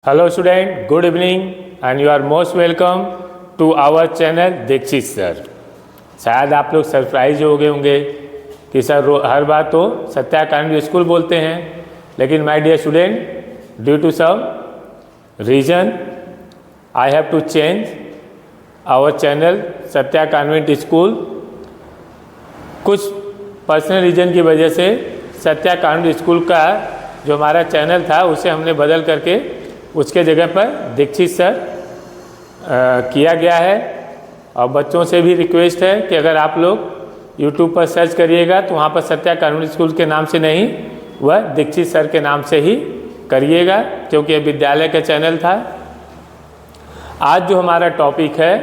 Hello student, good evening and you are most welcome to our channel Dikshit sir. शायद आप लोग surprise हो गए होंगे कि सर हर बार तो सत्या कानवेंट स्कूल बोलते हैं, लेकिन my dear student, due to some reason I have to change our channel Satya convent school. कुछ पर्सनल रीजन की वजह से सत्या कानवेंट स्कूल का जो हमारा चैनल था उसे हमने बदल करके उसके जगह पर दीक्षित सर किया गया है। और बच्चों से भी रिक्वेस्ट है कि अगर आप लोग YouTube पर सर्च करिएगा तो वहाँ पर सत्या कानवेंट स्कूल के नाम से नहीं, वह दीक्षित सर के नाम से ही करिएगा, क्योंकि यह विद्यालय का चैनल था। आज जो हमारा टॉपिक है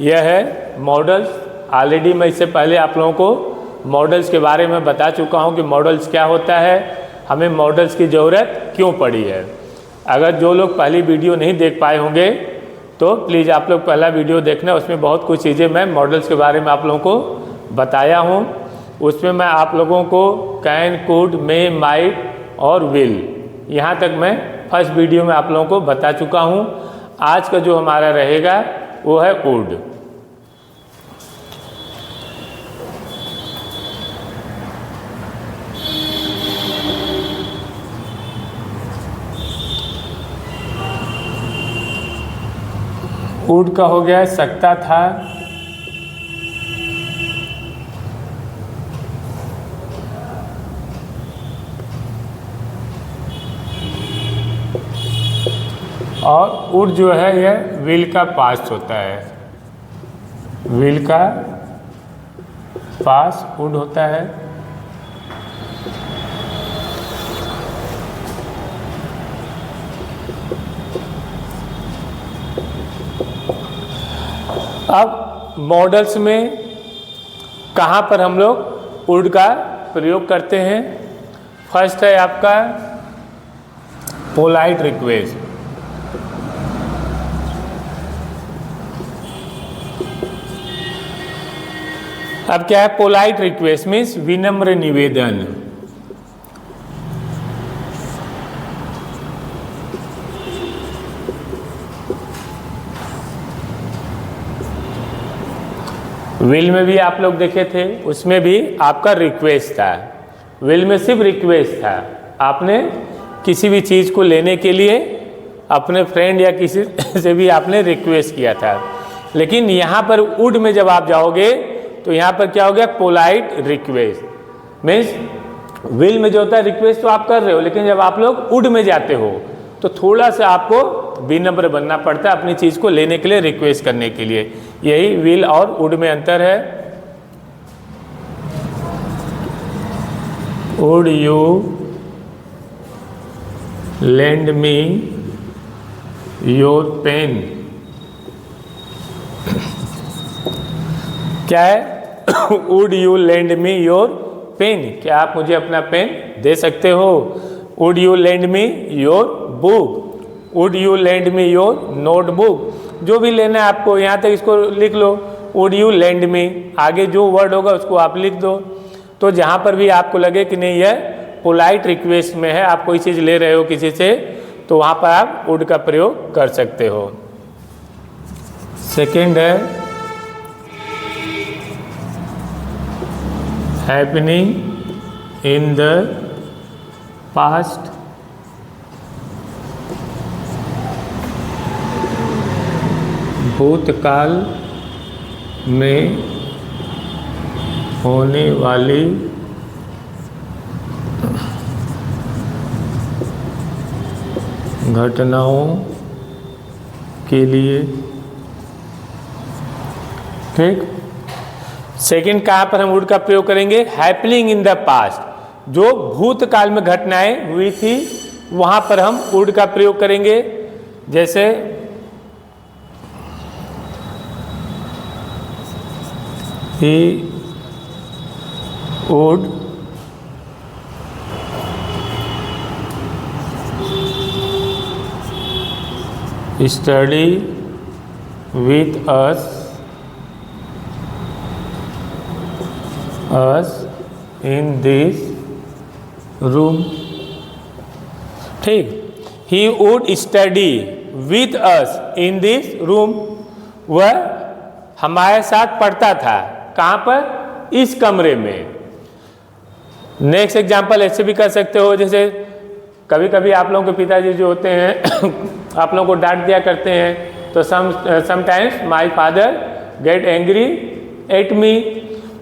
यह है मॉडल्स। ऑलरेडी मैं इससे पहले आप लोगों को मॉडल्स के बारे में बता चुका हूँ कि मॉडल्स क्या होता है, हमें मॉडल्स की ज़रूरत क्यों पड़ी है। अगर जो लोग पहली वीडियो नहीं देख पाए होंगे तो प्लीज़ आप लोग पहला वीडियो देखना, उसमें बहुत कुछ चीज़ें मैं मॉडल्स के बारे में आप लोगों को बताया हूँ। उसमें मैं आप लोगों को कैन, कुड, मे, माइट और विल, यहाँ तक मैं फर्स्ट वीडियो में आप लोगों को बता चुका हूँ। आज का जो हमारा रहेगा वो है वुड। वुड का हो गया सकता था, और वुड जो है यह विल का पास्ट होता है। विल का पास वुड होता है। अब मॉडल्स में कहाँ पर हम लोग वुड का प्रयोग करते हैं। फर्स्ट है आपका पोलाइट रिक्वेस्ट। अब क्या है पोलाइट रिक्वेस्ट? मीन्स विनम्र निवेदन। विल में भी आप लोग देखे थे, उसमें भी आपका रिक्वेस्ट था। विल में सिर्फ रिक्वेस्ट था, आपने किसी भी चीज़ को लेने के लिए अपने फ्रेंड या किसी से भी आपने रिक्वेस्ट किया था। लेकिन यहाँ पर वुड में जब आप जाओगे तो यहाँ पर क्या हो गया? Polite request. मीन्स विल में जो होता है रिक्वेस्ट तो आप कर रहे हो, लेकिन जब आप लोग वुड में जाते हो तो थोड़ा सा आपको विनम्र बनना पड़ता है अपनी चीज़ को लेने के लिए, रिक्वेस्ट करने के लिए। यही विल और वुड में अंतर है। Would you lend me your pen? क्या है? Would you lend me your pen? क्या आप मुझे अपना पेन दे सकते हो? Would you lend me your book? Would you lend me your notebook? जो भी लेना है आपको, यहाँ तक इसको लिख लो, वुड यू लेंड मी, आगे जो वर्ड होगा उसको आप लिख दो। तो जहाँ पर भी आपको लगे कि नहीं यह पोलाइट रिक्वेस्ट में है, आप कोई चीज़ ले रहे हो किसी से, तो वहाँ पर आप वुड का प्रयोग कर सकते हो। सेकंड है हैपनिंग इन द पास्ट। भूतकाल में होने वाली घटनाओं के लिए। ठीक। सेकंड कहाँ पर हम वुड का प्रयोग करेंगे? Happening in the past. जो भूतकाल में घटनाएं हुई थी वहाँ पर हम वुड का प्रयोग करेंगे। जैसे he would study with us in this room. ठीक, he would study with us in this room, वह हमारे साथ पढ़ता था। कहाँ पर? इस कमरे में। नेक्स्ट एग्जाम्पल ऐसे भी कर सकते हो, जैसे कभी कभी आप लोगों के पिताजी जो होते हैं आप लोगों को डांट दिया करते हैं, तो sometimes my father get angry at me.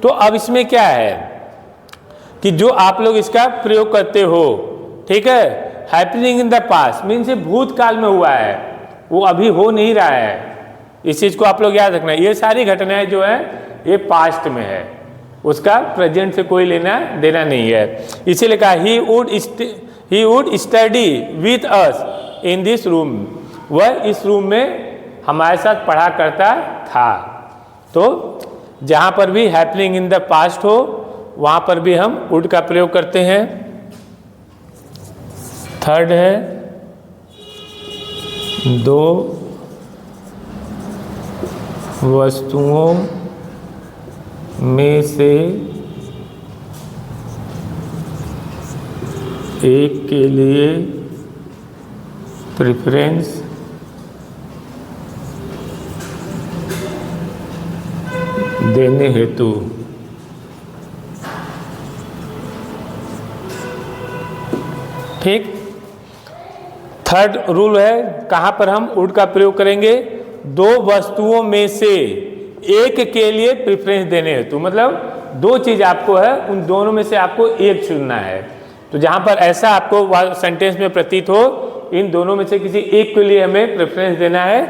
तो अब इसमें क्या है कि जो आप लोग इसका प्रयोग करते हो, ठीक है, happening in the past means ये भूतकाल में हुआ है, वो अभी हो नहीं रहा है। इस चीज़ को आप लोग याद रखना। ये सारी घटनाएं जो है ये पास्ट में है, उसका प्रेजेंट से कोई लेना देना नहीं है। इसीलिए कहा ही would study with us in this room, वह इस रूम में हमारे साथ पढ़ा करता था। तो जहाँ पर भी हैपनिंग इन द पास्ट हो वहाँ पर भी हम वुड का प्रयोग करते हैं। थर्ड है दो वस्तुओं में से एक के लिए प्रेफरेंस देने हेतु ठीक। थर्ड रूल है, कहाँ पर हम वुड का प्रयोग करेंगे? दो वस्तुओं में से एक के लिए प्रेफरेंस देने हेतु, मतलब दो चीज आपको है, उन दोनों में से आपको एक चुनना है। तो जहाँ पर ऐसा आपको सेंटेंस में प्रतीत हो इन दोनों में से किसी एक के लिए हमें प्रेफरेंस देना है,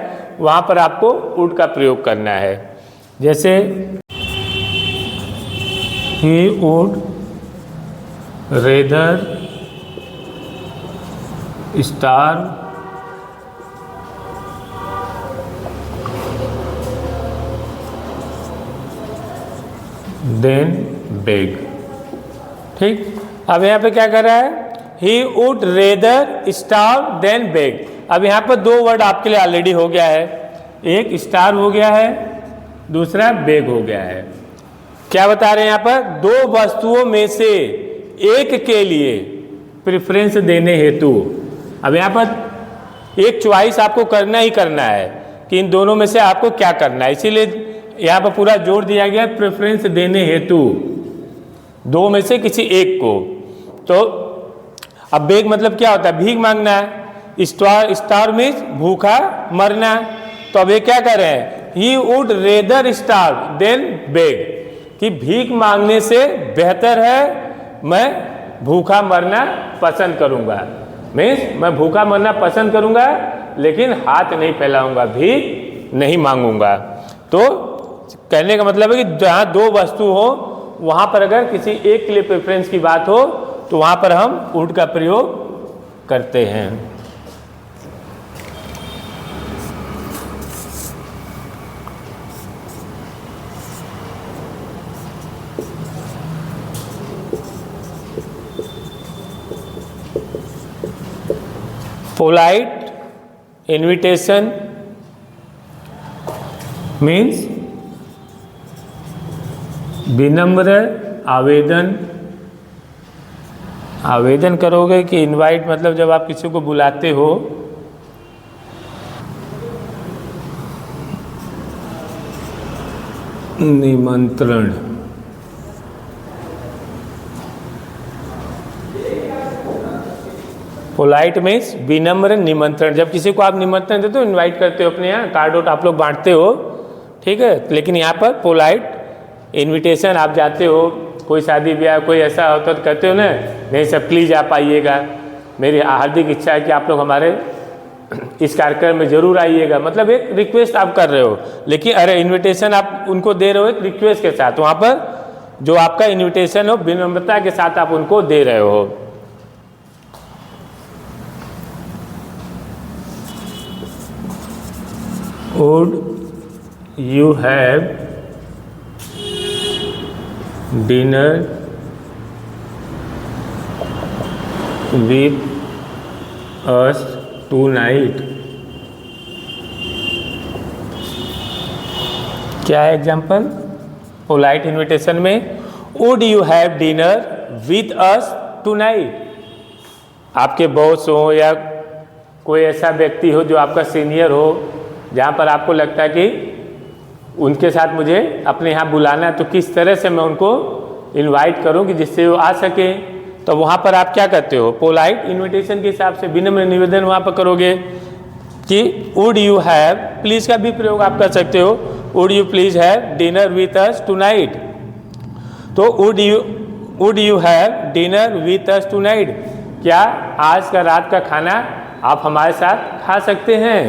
वहाँ पर आपको वुड का प्रयोग करना है। जैसे he would rather star than beg. ठीक। अब यहाँ पे क्या कर रहा है? He would rather star than beg. अब यहाँ पर दो वर्ड आपके लिए ऑलरेडी हो गया है, एक स्टार हो गया है, दूसरा बेग हो गया है। क्या बता रहे हैं यहाँ पर? दो वस्तुओं में से एक के लिए प्रेफरेंस देने हेतु। अब यहाँ पर एक चॉइस आपको करना ही करना है कि इन दोनों में से आपको क्या करना है, इसीलिए यहाँ पर पूरा जोर दिया गया प्रेफरेंस देने हेतु, दो में से किसी एक को। तो अब बेग मतलब क्या होता है? भीख मांगना है। स्टार मीन्स भूखा मरना। तो अब ये क्या कर रहे हैं? He would rather star than beg, कि भीख मांगने से बेहतर है मैं भूखा मरना पसंद करूंगा। मीन्स मैं भूखा मरना पसंद करूंगा लेकिन हाथ नहीं फैलाऊंगा, भीख नहीं मांगूंगा। तो कहने का मतलब है कि जहाँ दो वस्तु हो वहाँ पर अगर किसी एक के लिए प्रेफरेंस की बात हो तो वहाँ पर हम वुड का प्रयोग करते हैं। पोलाइट इनविटेशन मीन्स विनम्र आवेदन। आवेदन करोगे कि इनवाइट मतलब जब आप किसी को बुलाते हो, निमंत्रण। पोलाइट मीन्स विनम्र निमंत्रण। जब किसी को आप निमंत्रण देते हो, इनवाइट करते हो अपने यहाँ, कार्ड वोट आप लोग बांटते हो, ठीक है। लेकिन यहाँ पर पोलाइट इनविटेशन, आप जाते हो कोई शादी ब्याह कोई ऐसा होता तो कहते हो ना, नहीं सर प्लीज़ आप आइएगा, मेरी हार्दिक इच्छा है कि आप लोग हमारे इस कार्यक्रम में जरूर आइएगा। मतलब एक रिक्वेस्ट आप कर रहे हो, लेकिन अरे इनविटेशन आप उनको दे रहे हो एक रिक्वेस्ट के साथ। वहाँ पर जो आपका इनविटेशन हो विनम्रता के साथ आप उनको दे रहे हो। Would you have dinner with us tonight? क्या है एग्जाम्पल? पोलाइट इनविटेशन में would you have dinner with us tonight. आपके बॉस हो या कोई ऐसा व्यक्ति हो जो आपका सीनियर हो, जहाँ पर आपको लगता है कि उनके साथ मुझे अपने यहाँ बुलाना है, तो किस तरह से मैं उनको इनवाइट करूँ कि जिससे वो आ सके। तो वहाँ पर आप क्या करते हो, पोलाइट इनविटेशन के हिसाब से विनम्र निवेदन वहाँ पर करोगे कि वुड यू हैव, प्लीज़ का भी प्रयोग आप कर सकते हो, would you please have dinner with us tonight. तो would you have dinner with us tonight, क्या आज का रात का खाना आप हमारे साथ खा सकते हैं।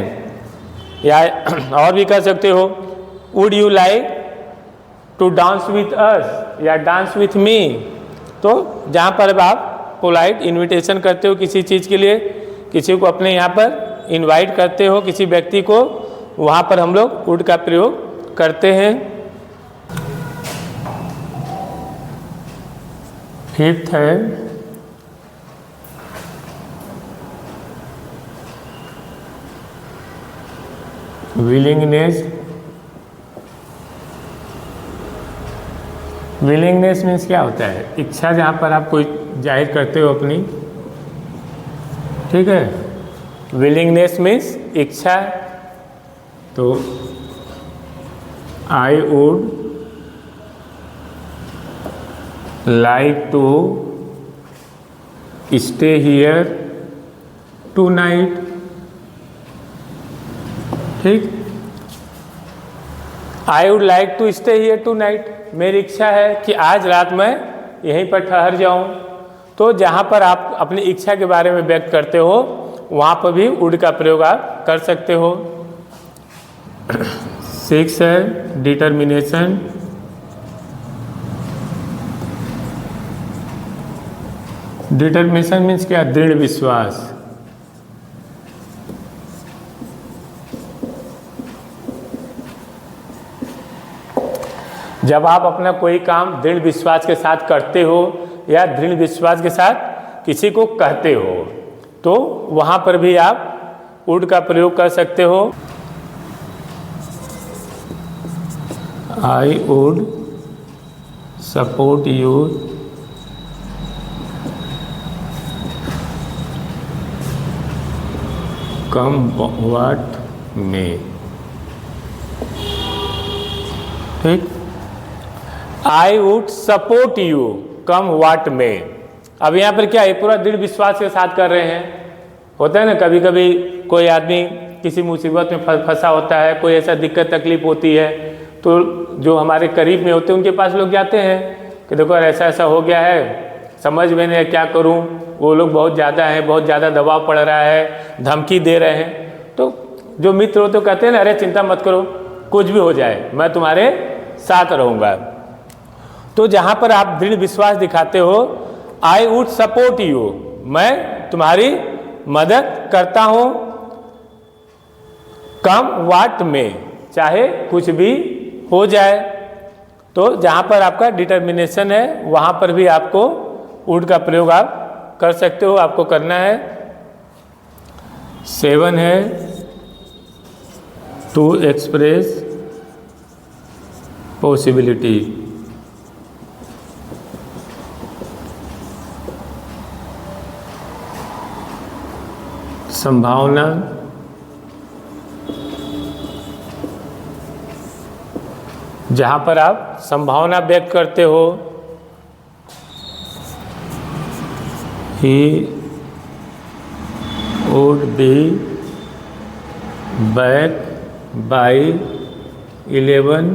या और भी कर सकते हो, would you like to dance with us या डांस विथ मी। तो जहाँ पर आप पोलाइट इनविटेशन करते हो किसी चीज़ के लिए, किसी को अपने यहाँ पर इनवाइट करते हो किसी व्यक्ति को, वहाँ पर हम लोग वुड का प्रयोग करते हैं। फिफ्थ है विलिंगनेस। विलिंगनेस मीन्स क्या होता है, इच्छा जहाँ पर आप कोई जाहिर करते हो अपनी, ठीक है। विलिंगनेस मीन्स इच्छा। तो I would like to stay here tonight, ठीक। I would like to stay here tonight, मेरी इच्छा है कि आज रात मैं यहीं पर ठहर जाऊं। तो जहाँ पर आप अपनी इच्छा के बारे में व्यक्त करते हो, वहाँ पर भी वुड का प्रयोग आप कर सकते हो। 6 है डिटर्मिनेशन। डिटर्मिनेशन मीन्स क्या, दृढ़ विश्वास। जब आप अपना कोई काम दृढ़ विश्वास के साथ करते हो या दृढ़ विश्वास के साथ किसी को कहते हो, तो वहाँ पर भी आप वुड का प्रयोग कर सकते हो। I would support you come what may, ठीक। I would support you come what may. अब यहाँ पर क्या है, पूरा दृढ़ विश्वास के साथ कर रहे हैं। होता है ना, कभी कभी कोई आदमी किसी मुसीबत में फंसा होता है, कोई ऐसा दिक्कत तकलीफ होती है, तो जो हमारे करीब में होते हैं उनके पास लोग जाते हैं कि देखो ऐसा ऐसा हो गया है, समझ में नहीं क्या करूं। वो लोग बहुत ज़्यादा हैं, बहुत ज़्यादा दबाव पड़ रहा है, धमकी दे रहे हैं। तो जो मित्र हो तो कहते हैं ना, अरे चिंता मत करो, कुछ भी हो जाए मैं तुम्हारे साथ रहूँगा। तो जहाँ पर आप दृढ़ विश्वास दिखाते हो, आई वुड सपोर्ट यू, मैं तुम्हारी मदद करता हूँ, कम वाट में, चाहे कुछ भी हो जाए। तो जहाँ पर आपका डिटर्मिनेशन है, वहाँ पर भी आपको वुड का प्रयोग आप कर सकते हो, आपको करना है। 7 है टू एक्सप्रेस पॉसिबिलिटी। संभावना, जहाँ पर आप संभावना व्यक्त करते हो, he would be back by 11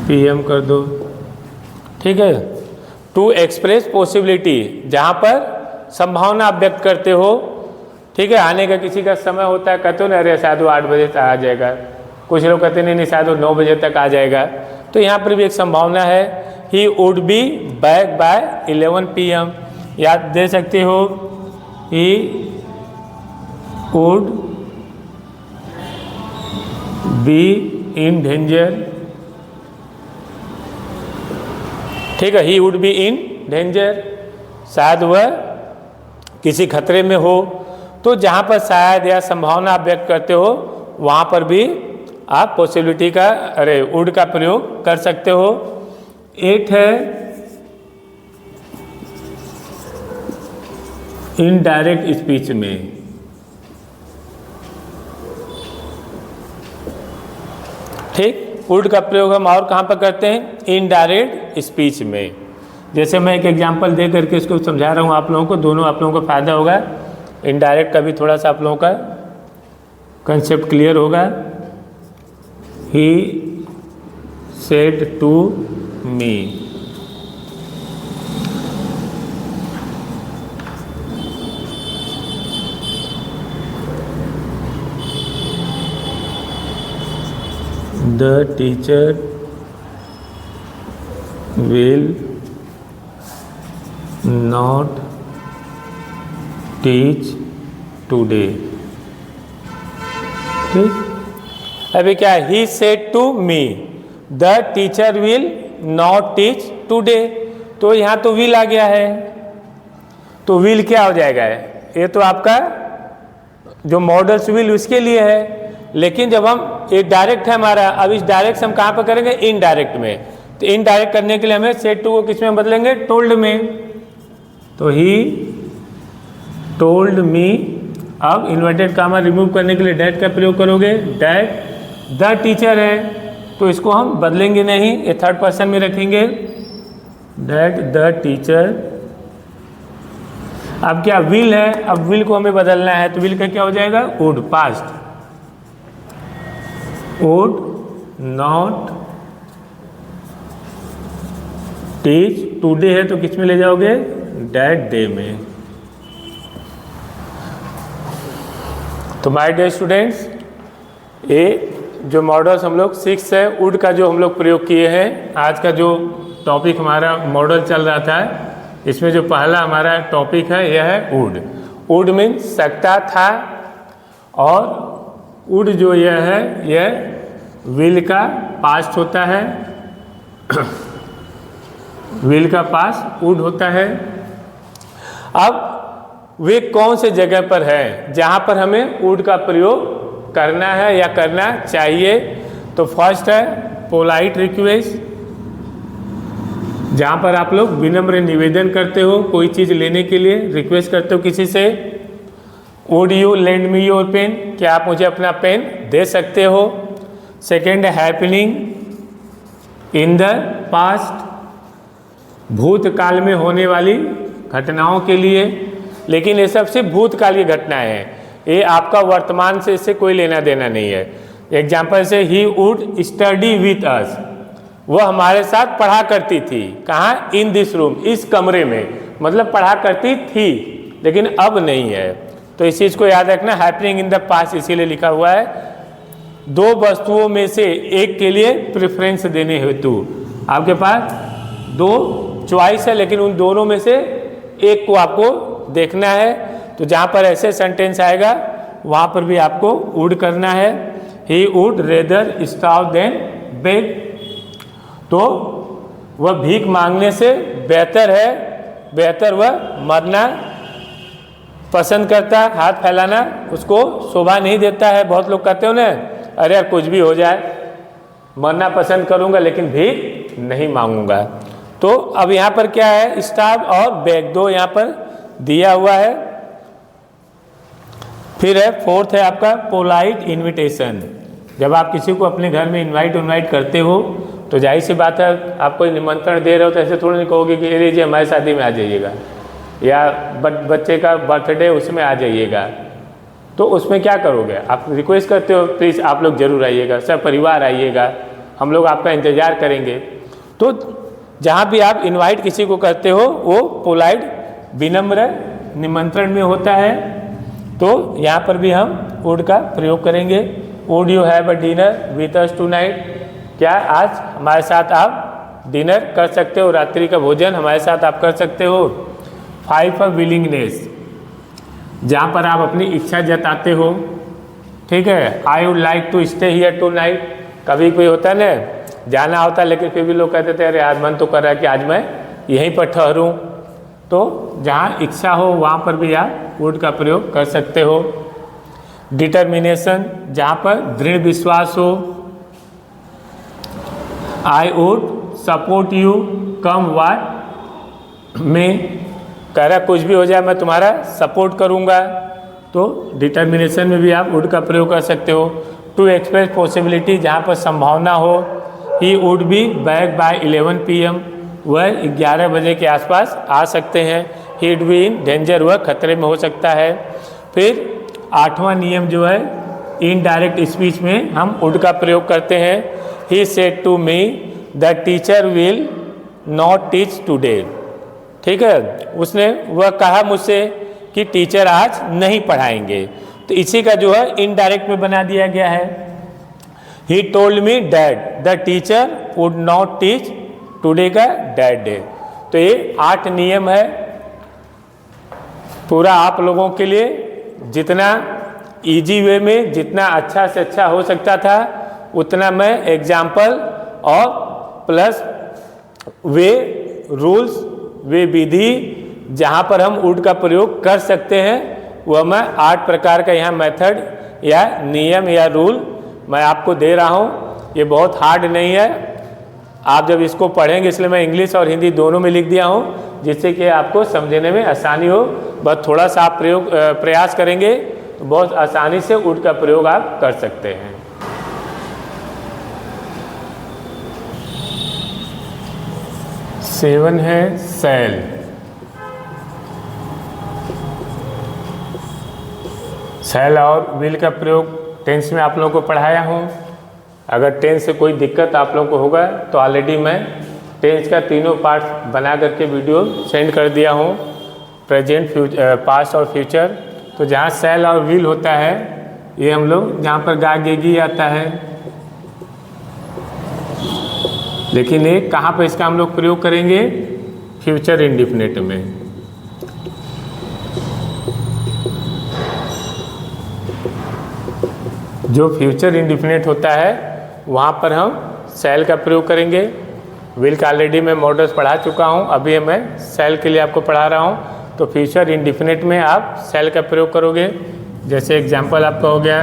PM कर दो, ठीक है। टू एक्सप्रेस पॉसिबिलिटी, जहाँ पर संभावना आप व्यक्त करते हो, ठीक है। आने का किसी का समय होता है, कहते हो ना अरे शायद वो 8 बजे तक आ जाएगा, कुछ लोग कहते नहीं नहीं शायद वो 9 बजे तक आ जाएगा। तो यहाँ पर भी एक संभावना है, he would be back by 11 PM। याद दे सकते हो, he would be in danger, ठीक है। He would be in danger, शायद वह किसी खतरे में हो। तो जहाँ पर शायद या संभावना आप व्यक्त करते हो, वहाँ पर भी आप पॉसिबिलिटी का वुड का प्रयोग कर सकते हो। 8 है इनडायरेक्ट स्पीच में। ठीक, वुड का प्रयोग हम और कहाँ पर करते हैं? इनडायरेक्ट स्पीच में। जैसे मैं एक एग्जांपल दे करके इसको समझा रहा हूँ आप लोगों को, दोनों आप लोगों को फ़ायदा होगा। इनडायरेक्ट का भी थोड़ा सा आप लोगों का कंसेप्ट क्लियर होगा। He said to me, the teacher will not teach today। ठीक, अभी क्या है? he said to me the teacher will not teach today। तो यहाँ तो will आ गया है, तो will क्या हो जाएगा? ये तो आपका जो मॉडल्स will उसके लिए है, लेकिन जब हम एक डायरेक्ट है हमारा, अब इस डायरेक्ट हम कहाँ पर करेंगे? इनडायरेक्ट में। तो इनडायरेक्ट करने के लिए हमें सेड टू को किस में बदलेंगे? टोल्ड में। तो ही टोल्ड मी। अब इन्वर्टेड कामा रिमूव करने के लिए डैट का प्रयोग करोगे। डैट द टीचर है, तो इसको हम बदलेंगे नहीं, ये थर्ड पर्सन में रखेंगे। That the teacher. अब क्या विल है? अब विल को हमें बदलना है, तो विल का क्या हो जाएगा? Would, past. Would not teach today है, तो किस में ले जाओगे? डैट डे में। तो माय डियर स्टूडेंट्स, ये जो मॉडल्स हम लोग 6 है वुड का जो हम लोग प्रयोग किए हैं, आज का जो टॉपिक हमारा मॉडल चल रहा था, इसमें जो पहला हमारा टॉपिक है यह है वुड। वुड मीन्स सकता था, और वुड जो यह है यह विल का पास्ट होता है। विल का पास्ट वुड होता है। अब वे कौन से जगह पर है जहाँ पर हमें वुड का प्रयोग करना है या करना चाहिए? तो फर्स्ट है पोलाइट रिक्वेस्ट, जहाँ पर आप लोग विनम्र निवेदन करते हो कोई चीज़ लेने के लिए, रिक्वेस्ट करते हो किसी से। Would you lend me your pen, क्या आप मुझे अपना पेन दे सकते हो? सेकेंड है हैपनिंग इन द पास्ट, भूतकाल में होने वाली घटनाओं के लिए, लेकिन ये सब सिर्फ भूतकाल की घटनाएं हैं, ये आपका वर्तमान से इससे कोई लेना देना नहीं है। एग्जाम्पल से ही वुड स्टडी विथ अस, वह हमारे साथ पढ़ा करती थी। कहाँ? इन दिस रूम, इस कमरे में, मतलब पढ़ा करती थी लेकिन अब नहीं है। तो इस चीज़ को याद रखना, हैपनिंग इन द पास्ट इसीलिए लिखा हुआ है। दो वस्तुओं में से एक के लिए प्रेफरेंस देने हेतु आपके पास दो चॉइस है, लेकिन उन दोनों में से एक को आपको देखना है। तो जहाँ पर ऐसे सेंटेंस आएगा वहाँ पर भी आपको वुड करना है। He would rather starve than beg, तो वह भीख मांगने से बेहतर है, बेहतर वह मरना पसंद करता है। हाथ फैलाना उसको शोभा नहीं देता है। बहुत लोग कहते हो ना, अरे यार कुछ भी हो जाए, मरना पसंद करूँगा लेकिन भीख नहीं मांगूंगा। तो अब यहाँ पर क्या है? स्टार्व और बेग दो यहाँ पर दिया हुआ है। फिर है फोर्थ है आपका पोलाइट इनविटेशन। जब आप किसी को अपने घर में इनवाइट करते हो तो जाहिर सी बात है, आपको निमंत्रण दे रहे हो तो ऐसे थोड़ा नहीं कहोगे कि लीजिए हमारी शादी में आ जाइएगा, या बच्चे का बर्थडे उसमें आ जाइएगा। तो उसमें क्या करोगे? आप रिक्वेस्ट करते हो प्लीज़ आप लोग ज़रूर आइएगा, सब परिवार आइएगा, हम लोग आपका इंतज़ार करेंगे। तो जहाँ भी आप इनवाइट किसी को करते हो वो पोलाइट विनम्र निमंत्रण में होता है। तो यहाँ पर भी हम वुड का प्रयोग करेंगे। Would you have a dinner with us tonight, क्या आज हमारे साथ आप डिनर कर सकते हो, रात्रि का भोजन हमारे साथ आप कर सकते हो। 5 विलिंगनेस, जहाँ पर आप अपनी इच्छा जताते हो। ठीक है, I would like to stay here tonight. कभी कोई होता है ना, जाना होता है लेकिन फिर भी लोग कहते थे अरे आज मन तो कर रहा है कि आज मैं यहीं पर ठहरूं। तो जहाँ इच्छा हो वहाँ पर भी आप वुड का प्रयोग कर सकते हो। डिटर्मिनेशन, जहाँ पर दृढ़ विश्वास हो। I would support you come what में, कह रहा कुछ भी हो जाए मैं तुम्हारा सपोर्ट करूँगा, तो डिटर्मिनेशन में भी आप वुड का प्रयोग कर सकते हो। टू एक्सप्रेस पॉसिबिलिटी, जहाँ पर संभावना हो, he would be back by 11 PM, वह 11 बजे के आसपास आ सकते हैं। He would be in danger, वह खतरे में हो सकता है। फिर 8वां नियम जो है इनडायरेक्ट स्पीच में हम वुड का प्रयोग करते हैं। He said to me the teacher will not teach today, ठीक है, उसने वह कहा मुझसे कि टीचर आज नहीं पढ़ाएंगे, तो इसी का जो है इनडायरेक्ट में बना दिया गया है। He told me dad the teacher would not teach today का डैड डे। तो ये 8 नियम है पूरा आप लोगों के लिए, जितना इजी वे में जितना अच्छा से अच्छा हो सकता था उतना मैं एग्जाम्पल और प्लस वे रूल्स, वे विधि जहाँ पर हम वुड का प्रयोग कर सकते हैं वह मैं 8 प्रकार का यहाँ मेथड या नियम या रूल मैं आपको दे रहा हूँ। ये बहुत हार्ड नहीं है, आप जब इसको पढ़ेंगे, इसलिए मैं इंग्लिश और हिंदी दोनों में लिख दिया हूँ जिससे कि आपको समझने में आसानी हो। बस थोड़ा सा आप प्रयास करेंगे तो बहुत आसानी से वुड का प्रयोग आप कर सकते हैं। सेवन है सेल। सेल और विल का प्रयोग टेंस में आप लोगों को पढ़ाया हूँ। अगर टेंस से कोई दिक्कत आप लोगों को होगा तो ऑलरेडी मैं टेंस का तीनों पार्ट बना करके वीडियो सेंड कर दिया हूँ, प्रेजेंट, पास्ट और फ्यूचर। तो जहाँ सेल और विल होता है ये हम लोग जहाँ पर गागेगी आता है, लेकिन ये कहाँ पर इसका हम लोग प्रयोग करेंगे, फ्यूचर इंडिफिनिट में। जो फ्यूचर इंडिफिनिट होता है वहाँ पर हम सेल का प्रयोग करेंगे। विल का ऑलरेडी मैं मॉडल्स पढ़ा चुका हूँ, अभी मैं सेल के लिए आपको पढ़ा रहा हूँ। तो फ्यूचर इंडिफिनिट में आप सेल का प्रयोग करोगे। जैसे एग्जांपल आपका हो गया,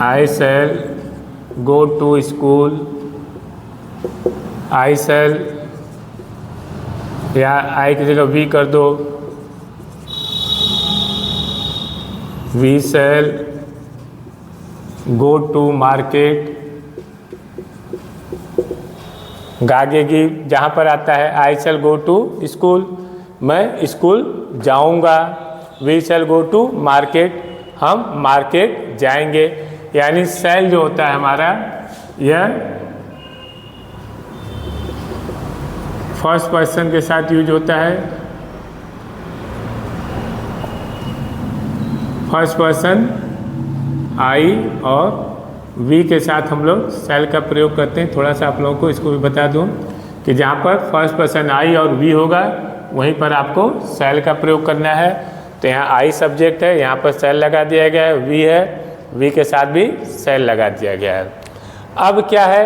आई शैल गो टू स्कूल, आई शैल, या आई की जगह वी कर दो, we shall go to market. गागेगी जहाँ पर आता है I shall go to school, मैं स्कूल जाऊँगा। We shall go to market, हम मार्केट जाएंगे। यानी शैल जो होता है हमारा यह फर्स्ट पर्सन के साथ यूज होता है। फर्स्ट पर्सन आई और वी के साथ हम लोग सेल का प्रयोग करते हैं। थोड़ा सा आप लोगों को इसको भी बता दूं कि जहाँ पर फर्स्ट पर्सन आई और वी होगा वहीं पर आपको सेल का प्रयोग करना है। तो यहाँ आई सब्जेक्ट है, यहाँ पर सेल लगा दिया गया है, वी है, वी के साथ भी सेल लगा दिया गया है। अब क्या है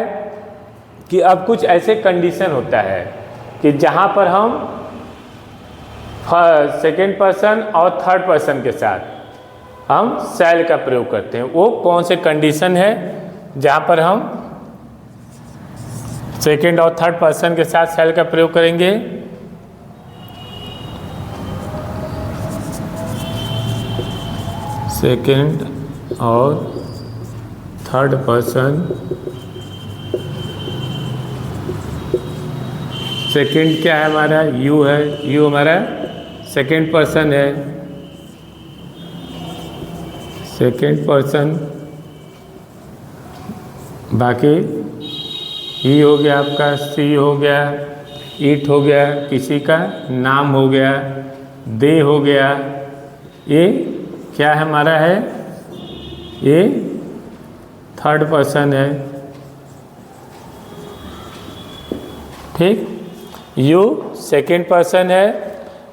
कि अब कुछ ऐसे कंडीशन होता है कि जहाँ पर हम सेकेंड पर्सन और थर्ड पर्सन के साथ हम सेल का प्रयोग करते हैं। वो कौन से कंडीशन है जहाँ पर हम सेकेंड और थर्ड पर्सन के साथ सेल का प्रयोग करेंगे? सेकेंड और थर्ड पर्सन, सेकेंड क्या है हमारा, यू है, यू हमारा सेकेंड पर्सन है। सेकेंड पर्सन, बाकी ई हो गया आपका, सी हो गया, इट हो गया, किसी का नाम हो गया, दे हो गया। ये क्या हमारा है, ये थर्ड पर्सन है। ठीक, यू सेकेंड पर्सन है,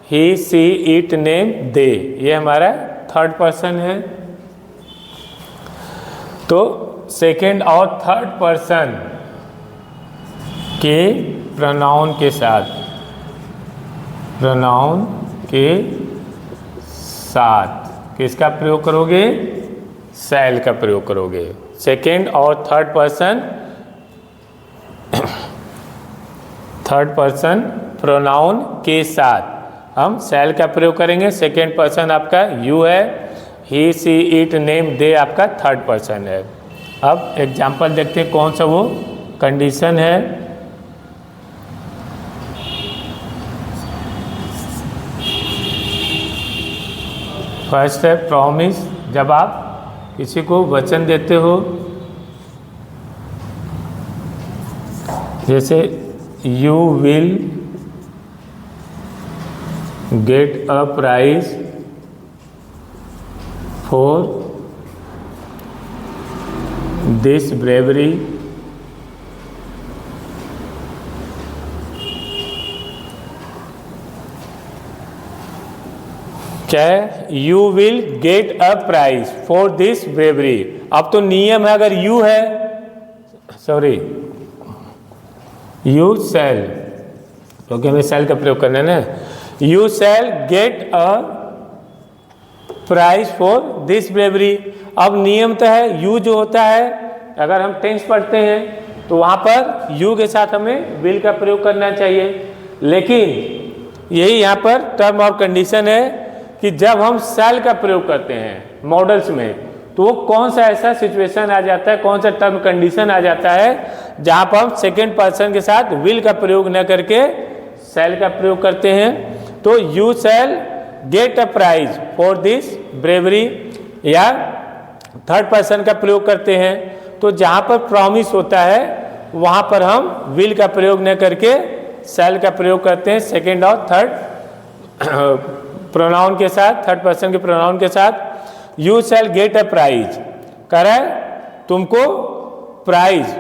ही सी इट नेम दे ये हमारा थर्ड पर्सन है। तो सेकेंड और थर्ड पर्सन के प्रोनाउन के साथ, प्रोनाउन के साथ किसका प्रयोग करोगे, सेल का प्रयोग करोगे। सेकेंड और थर्ड पर्सन प्रोनाउन के साथ हम शैल का प्रयोग करेंगे। सेकेंड पर्सन आपका यू है, ही सी इट नेम दे आपका थर्ड पर्सन है। अब एग्जाम्पल देखते हैं कौन सा वो कंडीशन है। फर्स्ट है प्रॉमिस, जब आप किसी को वचन देते हो, जैसे you will get a prize for this bravery, क्या है, you will get a prize for this bravery. अब तो नियम है, अगर यू है, सॉरी यू सेल, क्योंकि हमें सेल का प्रयोग करना है ना, you shall get a prize for this bravery. अब नियम तो है, यू जो होता है, अगर हम टेंस पढ़ते हैं तो वहाँ पर यू के साथ हमें विल का प्रयोग करना चाहिए। लेकिन यही यहाँ पर टर्म और कंडीशन है कि जब हम सेल का प्रयोग करते हैं मॉडल्स में, तो वो कौन सा ऐसा सिचुएशन आ जाता है, कौन सा टर्म कंडीशन आ जाता है जहाँ पर हम सेकेंड पर्सन के साथ विल का प्रयोग न करके सेल का प्रयोग करते हैं। तो you shall get a prize for this bravery, या थर्ड पर्सन का प्रयोग करते हैं। तो जहाँ पर प्रॉमिस होता है वहाँ पर हम विल का प्रयोग न करके सेल का प्रयोग करते हैं सेकेंड और थर्ड प्रोनाउन के साथ, थर्ड पर्सन के प्रोनाउन के साथ। You shall get a prize, कह रहा है तुमको प्राइज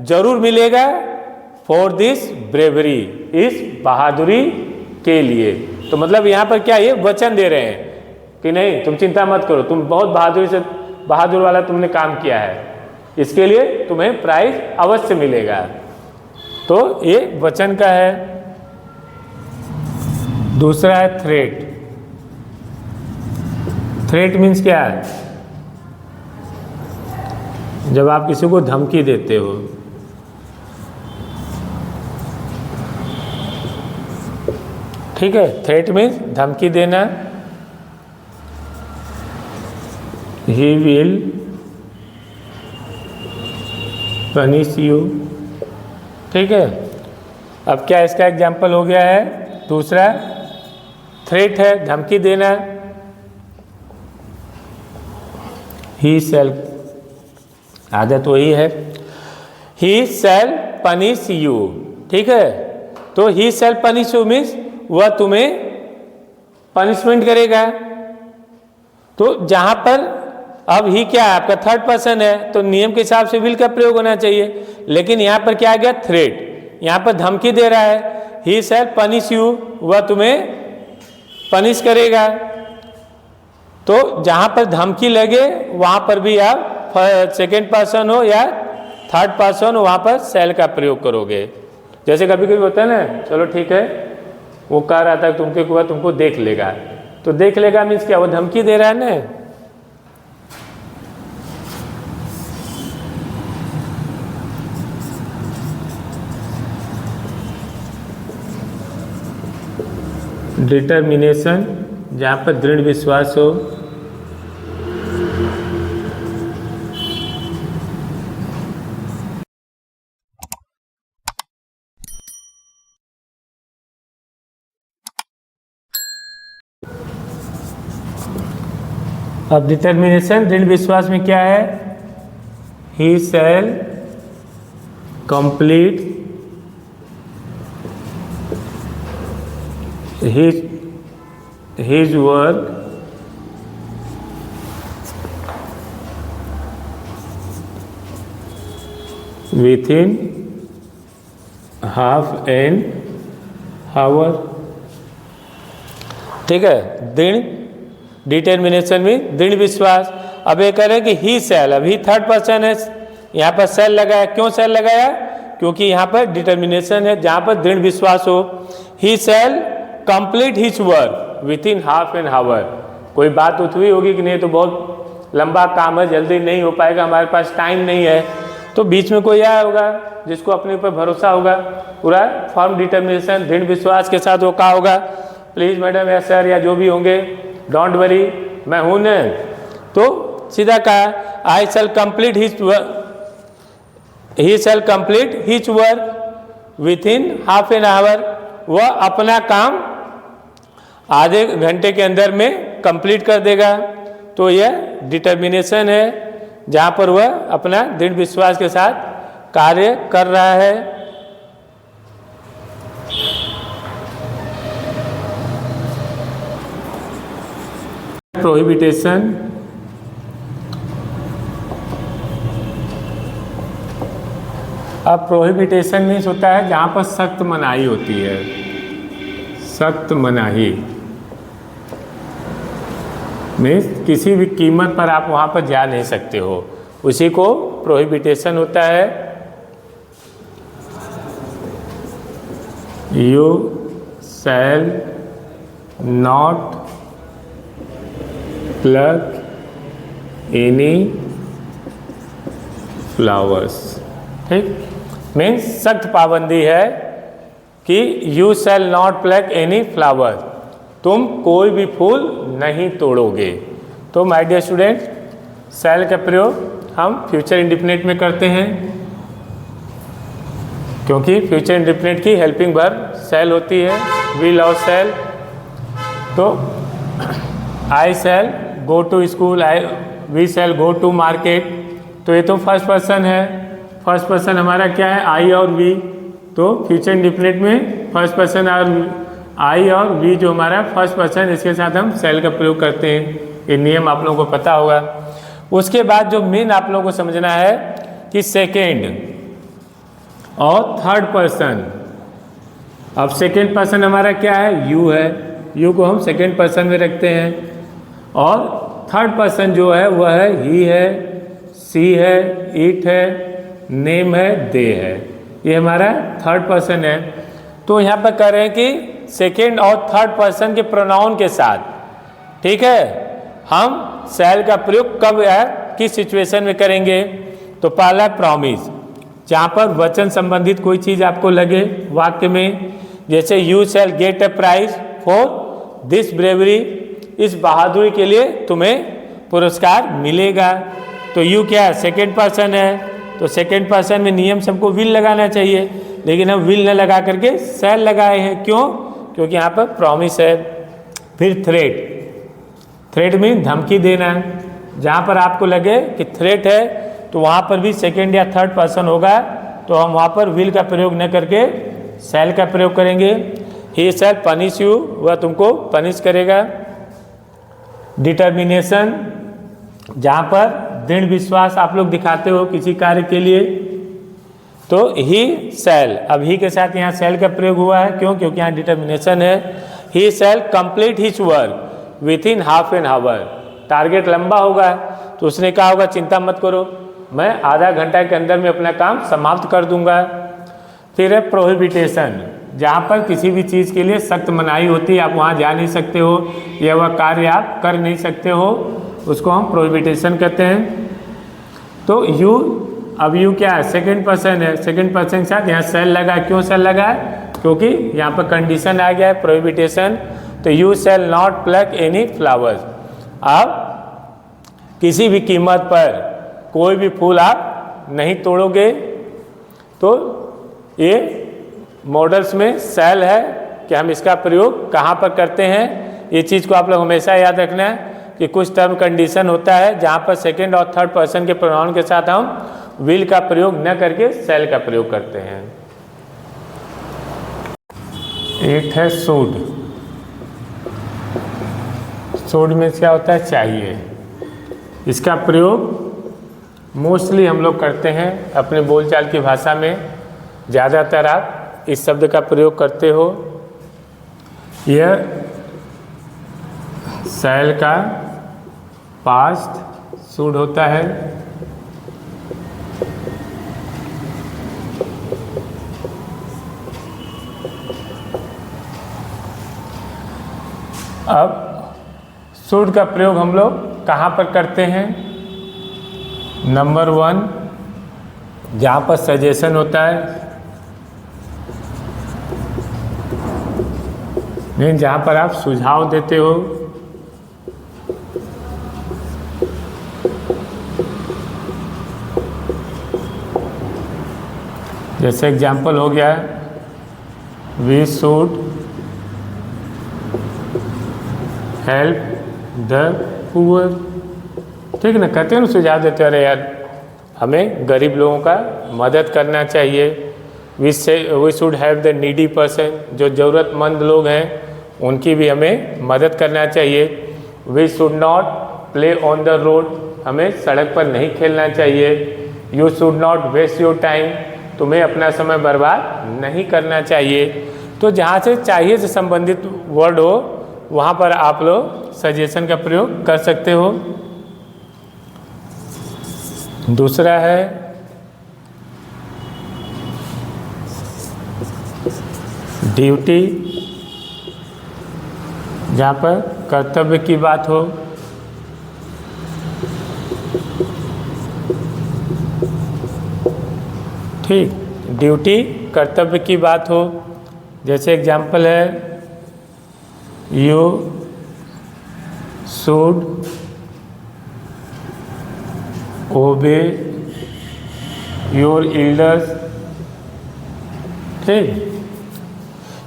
जरूर मिलेगा फॉर दिस ब्रेवरी, इस बहादुरी के लिए। तो मतलब यहाँ पर क्या, ये वचन दे रहे हैं कि नहीं तुम चिंता मत करो, तुम बहुत बहादुर वाला तुमने काम किया है, इसके लिए तुम्हें प्राइज अवश्य मिलेगा। तो ये वचन का है। दूसरा है थ्रेट। थ्रेट मीन्स क्या है, जब आप किसी को धमकी देते हो। ठीक है, थ्रेट मीन्स धमकी देना। He will punish you. ठीक है, अब क्या इसका एग्जाम्पल हो गया है, दूसरा थ्रेट है, धमकी देना। ही शैल, आदत वही है, ही शैल पनिश यू। ठीक है, तो ही शैल पनिश यू मीन्स वह तुम्हें पनिशमेंट करेगा। तो जहां पर अब ही क्या है, आपका थर्ड पर्सन है, तो नियम के हिसाब से विल का प्रयोग होना चाहिए। लेकिन यहाँ पर क्या आ गया, थ्रेट, यहाँ पर धमकी दे रहा है। ही शैल पनिश यू, वह तुम्हें पनिश करेगा। तो जहां पर धमकी लगे वहां पर भी आप सेकेंड पर्सन हो या थर्ड पर्सन हो, वहां पर शैल का प्रयोग करोगे। जैसे कभी कभी होता है ना, चलो ठीक है, वो कह रहा था तुमको देख लेगा, तो देख लेगा मीन्स क्या, वो धमकी दे रहा है ना। डिटर्मिनेशन, जहाँ पर दृढ़ विश्वास हो। अब डिटर्मिनेशन, दृढ़ विश्वास में क्या है, he shall complete his work within half an hour। ठीक है, दृढ़ डिटर्मिनेशन में दृढ़ विश्वास। अब ये कह रहे हैं कि ही शैल, अभी थर्ड पर्सन है, यहाँ पर शैल लगाया। क्यों शैल लगाया, क्योंकि यहाँ पर डिटर्मिनेशन है जहाँ पर दृढ़ विश्वास हो। He shall complete his work within half an hour. कोई बात उठवी होगी कि नहीं, तो बहुत लंबा काम है, जल्दी नहीं हो पाएगा, हमारे पास टाइम नहीं है, तो बीच में कोई आया होगा जिसको अपने ऊपर भरोसा होगा, पूरा फर्म डिटर्मिनेशन, दृढ़ विश्वास के साथ वो कहा होगा प्लीज़ मैडम या सर या जो भी होंगे, डोंट वरी, मैं हूँ न। तो सीधा कहा I shall complete his work, he shall complete his work within half an hour, वह अपना काम आधे घंटे के अंदर में कंप्लीट कर देगा। तो यह डिटर्मिनेशन है जहाँ पर वह अपना दृढ़ विश्वास के साथ कार्य कर रहा है। प्रोहिबिटेशन, अब प्रोहिबिटेशन मीन्स होता है जहाँ पर सख्त मनाही होती है, सख्त मनाही मीन्स किसी भी कीमत पर आप वहाँ पर जा नहीं सकते हो, उसी को प्रोहिबिटेशन होता है। You shall not plug any flowers, ठीक, मीन्स सख्त पाबंदी है कि you shall not plug any flower, तुम कोई भी फूल नहीं तोड़ोगे। तो माय डियर स्टूडेंट, शैल का प्रयोग हम फ्यूचर इंडेफिनिट में करते हैं, क्योंकि फ्यूचर इंडेफिनिट की हेल्पिंग वर्ब शैल होती है, विल और शैल। तो I shall go to school, we shall go to market, तो ये तो फर्स्ट पर्सन है, फर्स्ट पर्सन हमारा क्या है, आई और वी। तो फ्यूचर इंडेफिनिट में फर्स्ट पर्सन और आई और वी जो हमारा फर्स्ट पर्सन, इसके साथ हम शैल का प्रयोग करते हैं। ये नियम आप लोगों को पता होगा। उसके बाद जो मेन आप लोगों को समझना है कि सेकेंड और थर्ड पर्सन, अब सेकेंड पर्सन हमारा क्या है, यू है, यू को हम सेकेंड पर्सन में रखते हैं, और थर्ड पर्सन जो है वह है ही है, सी है, इट है, नेम है, दे है, ये हमारा थर्ड पर्सन है। तो यहाँ पर कह रहे हैं कि सेकेंड और थर्ड पर्सन के प्रोनाउन के साथ, ठीक है, हम शैल का प्रयोग कब या किस सिचुएशन में करेंगे। तो पहला प्रॉमिस, जहाँ पर वचन संबंधित कोई चीज़ आपको लगे वाक्य में, जैसे you shall get a prize for this bravery, इस बहादुरी के लिए तुम्हें पुरस्कार मिलेगा। तो यू क्या सेकेंड पर्सन है, तो सेकेंड पर्सन में नियम सबको विल लगाना चाहिए, लेकिन हम विल न लगा करके शैल लगाए हैं। क्यों? क्योंकि यहाँ पर प्रॉमिस है। फिर थ्रेट, थ्रेट मीन धमकी देना, जहाँ पर आपको लगे कि थ्रेट है तो वहाँ पर भी सेकेंड या थर्ड पर्सन होगा, तो हम वहाँ पर विल का प्रयोग न करके शैल का प्रयोग करेंगे। ही शैल पनिश यू, वह तुमको पनिश करेगा। डिटर्मिनेशन, जहाँ पर दृढ़ विश्वास आप लोग दिखाते हो किसी कार्य के लिए, तो ही शैल, अब ही के साथ यहाँ शैल का प्रयोग हुआ है। क्यों? क्योंकि यहाँ डिटर्मिनेशन है। He shall complete his work within half an hour, target लंबा होगा तो उसने कहा होगा चिंता मत करो, मैं आधा घंटा के अंदर में अपना काम समाप्त कर दूंगा। फिर है प्रोहिबिटेशन, जहाँ पर किसी भी चीज़ के लिए सख्त मनाही होती है, आप वहाँ जा नहीं सकते हो या वह कार्य आप कर नहीं सकते हो, उसको हम प्रोहिबिटेशन कहते हैं। तो यू, अब यू क्या है, सेकेंड पर्सन है, सेकेंड पर्सन के साथ यहाँ शैल लगा। क्यों शैल लगा है? क्योंकि यहाँ पर कंडीशन आ गया है प्रोहिबिटेशन। तो you shall not plug any flowers, आप किसी भी कीमत पर कोई भी फूल आप नहीं तोड़ोगे। तो ये मॉडल्स में शैल है कि हम इसका प्रयोग कहाँ पर करते हैं, ये चीज़ को आप लोग हमेशा याद रखना है कि कुछ टर्म कंडीशन होता है जहाँ पर सेकेंड और थर्ड पर्सन के प्रोनाउन के साथ हम विल का प्रयोग न करके शैल का प्रयोग करते हैं। एक है शुड, शुड में क्या होता है, चाहिए। इसका प्रयोग मोस्टली हम लोग करते हैं अपने बोलचाल की भाषा में, ज़्यादातर आप इस शब्द का प्रयोग करते हो। यह शैल का पास्ट शुड होता है। अब शुड का प्रयोग हम लोग कहाँ पर करते हैं? नंबर 1, जहाँ पर सजेशन होता है, मीन जहाँ पर आप सुझाव देते हो, जैसे एग्जाम्पल हो गया we should help the poor, ठीक है ना, कहते हैं ना, सुझाव देते हो, अरे यार हमें गरीब लोगों का मदद करना चाहिए। We should have the needy person, जो ज़रूरतमंद लोग हैं उनकी भी हमें मदद करना चाहिए। We should not play on the road, हमें सड़क पर नहीं खेलना चाहिए। You should not waste your time, तुम्हें अपना समय बर्बाद नहीं करना चाहिए। तो जहाँ से चाहिए से संबंधित वर्ड हो वहाँ पर आप लोग सजेशन का प्रयोग कर सकते हो। दूसरा है ड्यूटी, जहाँ पर कर्तव्य की बात हो। ठीक, ड्यूटी कर्तव्य की बात हो। जैसे एग्जाम्पल है you should obey your elders, ठीक,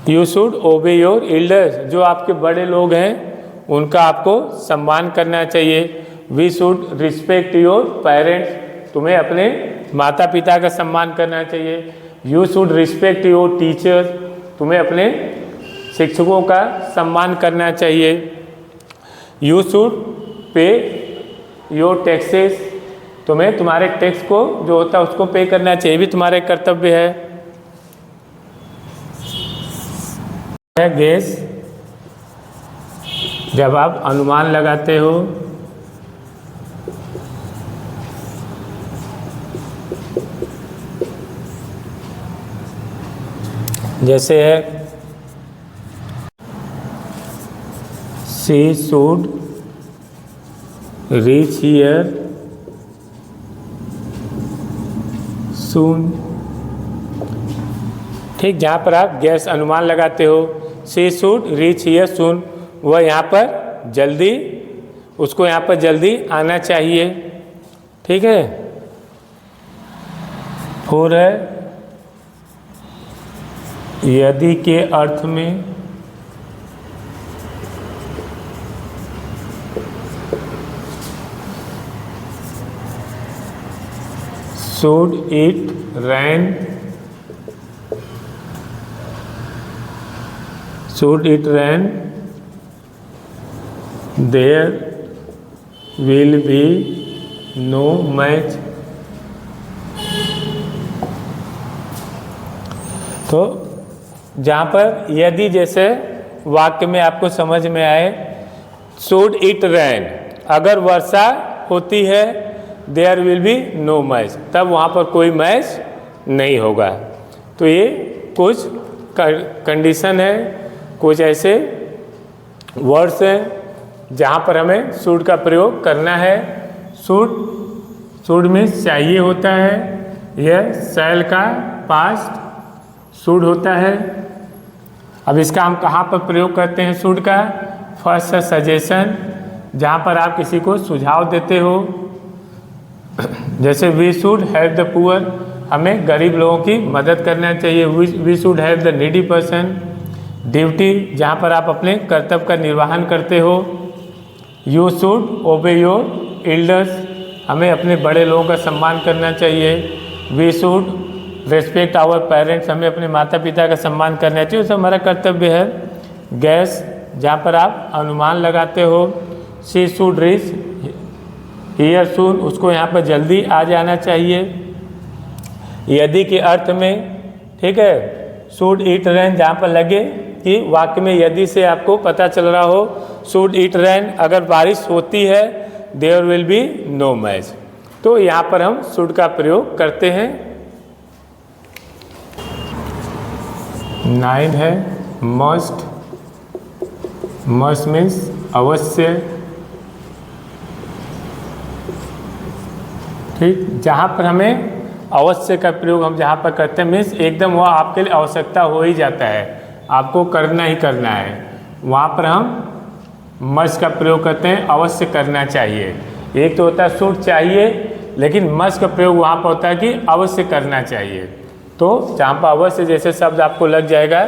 you should obey your elders, जो आपके बड़े लोग हैं उनका आपको सम्मान करना चाहिए। We should respect your parents, तुम्हें अपने माता पिता का सम्मान करना चाहिए। You should respect your teachers, तुम्हें अपने शिक्षकों का सम्मान करना चाहिए। You should pay your taxes, तुम्हें तुम्हारे टैक्स को जो होता है उसको पे करना चाहिए, भी तुम्हारा कर्तव्य है। गेस, जब आप अनुमान लगाते हो, जैसे है शी शुड रीच हियर सून, ठीक, जहाँ पर आप गैस अनुमान लगाते हो, शी शुड रीच हियर सून, वह यहाँ पर जल्दी, उसको यहाँ पर जल्दी आना चाहिए, ठीक है। फोर है यदि के अर्थ में should it rain, should it rain, there will be no match। तो जहाँ पर यदि जैसे वाक्य में आपको समझ में आए, should it rain, अगर वर्षा होती है, there will be no match, तब वहाँ पर कोई मैच नहीं होगा। तो ये कुछ कंडीशन है, कुछ ऐसे वर्ड्स हैं जहाँ पर हमें शुड का प्रयोग करना है। शुड में चाहिए होता है, यह शैल का पास्ट शुड होता है। अब इसका हम कहाँ पर प्रयोग करते हैं शुड का? फर्स्ट है सजेशन, जहाँ पर आप किसी को सुझाव देते हो, जैसे we should help the poor, हमें गरीब लोगों की मदद करना चाहिए। We should help the needy person. Duty, जहाँ पर आप अपने कर्तव्य का निर्वहन करते हो। You should obey your elders, हमें अपने बड़े लोगों का सम्मान करना चाहिए। We should respect our parents, हमें अपने माता पिता का सम्मान करना चाहिए, उससे हमारा कर्तव्य है। गैस, जहाँ पर आप अनुमान लगाते हो। शी शुड रीच हियर सून, उसको यहाँ पर जल्दी आ जाना चाहिए। यदि के अर्थ में, ठीक है, शुड इट रैन, जहाँ पर लगे कि वाक्य में यदि से आपको पता चल रहा हो शुड इट रैन, अगर बारिश होती है, there will be no match, तो यहाँ पर हम शुड का प्रयोग करते हैं। 9 है मस्ट। मस्ट मीन्स अवश्य, ठीक, जहाँ पर हमें अवश्य का प्रयोग हम जहाँ पर करते हैं मीन्स एकदम वह आपके लिए आवश्यकता हो ही जाता है, आपको करना ही करना है, वहाँ पर हम मस्ट का प्रयोग करते हैं, अवश्य करना चाहिए। एक तो होता है शुड चाहिए, लेकिन मस्ट का प्रयोग वहाँ पर होता है कि अवश्य करना चाहिए। तो जहाँ पर अवश्य जैसे शब्द आपको लग जाएगा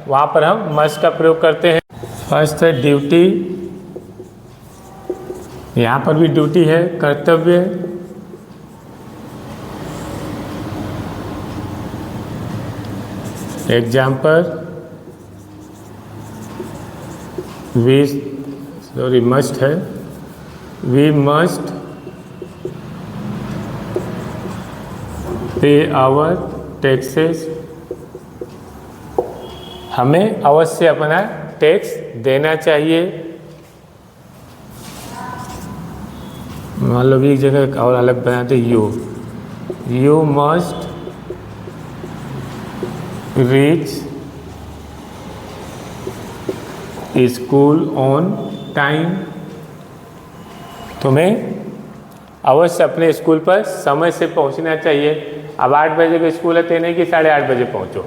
वहाँ पर हम मस्ट का प्रयोग करते हैं। फर्स्ट है ड्यूटी, यहाँ पर भी ड्यूटी है, कर्तव्य। एग्जाम्पल मस्ट है, we must pay our taxes, हमें अवश्य अपना टैक्स देना चाहिए। मान लो भी एक जगह और अलग बनाते, you must reach school on time, तुम्हें अवश्य अपने स्कूल पर समय से पहुंचना चाहिए। अब 8 बजे का स्कूल है तो नहीं कि 8:30 बजे पहुंचो,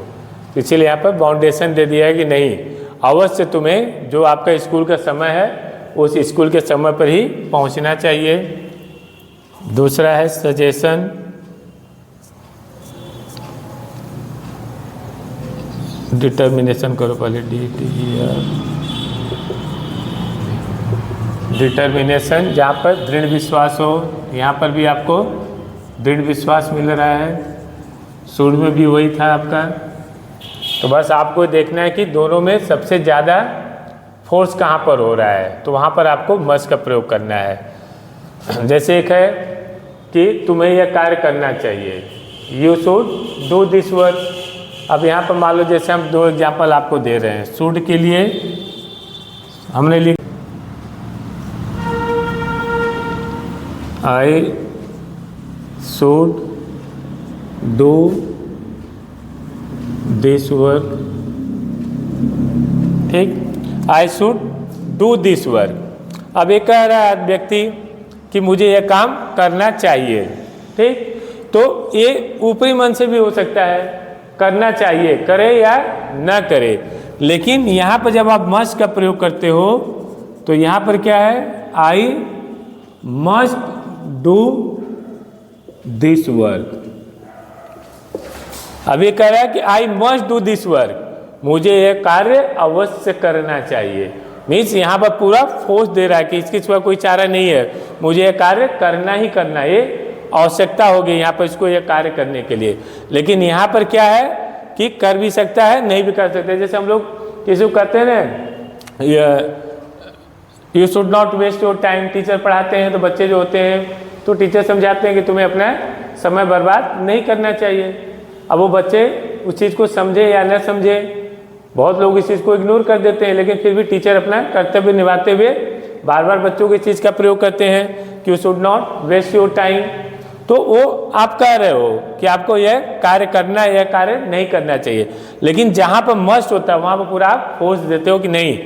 इसीलिए यहाँ पर बाउंडेशन दे दिया है कि नहीं, अवश्य तुम्हें जो आपका स्कूल का समय है उस स्कूल के समय पर ही पहुंचना चाहिए। दूसरा है सजेशन, डिटर्मिनेशन करो पहले, डिटर्मिनेशन जहाँ पर दृढ़ विश्वास हो, यहाँ पर भी आपको दृढ़ विश्वास मिल रहा है, शुरू में भी वही था आपका। तो बस आपको देखना है कि दोनों में सबसे ज़्यादा फोर्स कहाँ पर हो रहा है, तो वहाँ पर आपको मस्ट का प्रयोग करना है। जैसे एक है कि तुम्हें यह कार्य करना चाहिए, you should do this work. अब यहाँ पर मान लो जैसे हम 2 एग्जाम्पल आपको दे रहे हैं, शुड के लिए हमने लिखा I should do this work, ठीक, I should do this work. अब एक कह रहा है व्यक्ति कि मुझे यह काम करना चाहिए, ठीक, तो ये ऊपरी मन से भी हो सकता है, करना चाहिए, करे या ना करे, लेकिन यहाँ पर जब आप मस्ट का प्रयोग करते हो तो यहाँ पर क्या है, I must do this work. अब ये कह रहा है कि I must do this work, मुझे यह कार्य अवश्य करना चाहिए, मीन्स यहाँ पर पूरा फोर्स दे रहा है कि इसके सिवा कोई चारा नहीं है, मुझे यह कार्य करना ही करना, ये आवश्यकता होगी यहाँ पर इसको यह कार्य करने के लिए। लेकिन यहाँ पर क्या है कि कर भी सकता है, नहीं भी कर सकते। जैसे हम लोग किसी को कहते हैं ना, you should not waste your time, teacher पढ़ाते हैं तो बच्चे जो होते हैं तो टीचर समझाते हैं कि तुम्हें अपना समय बर्बाद नहीं करना चाहिए। अब वो बच्चे उस चीज़ को समझे या न समझे, बहुत लोग इस चीज़ को इग्नोर कर देते हैं, लेकिन फिर भी टीचर अपना कर्तव्य निभाते हुए बार बार बच्चों को इस चीज़ का प्रयोग करते हैं कि you should not waste your time. तो वो आप कह रहे हो कि आपको यह कार्य करना है, यह कार्य नहीं करना चाहिए, लेकिन जहाँ पर मस्ट होता है वहाँ पर पूरा आप फोर्स देते हो कि नहीं,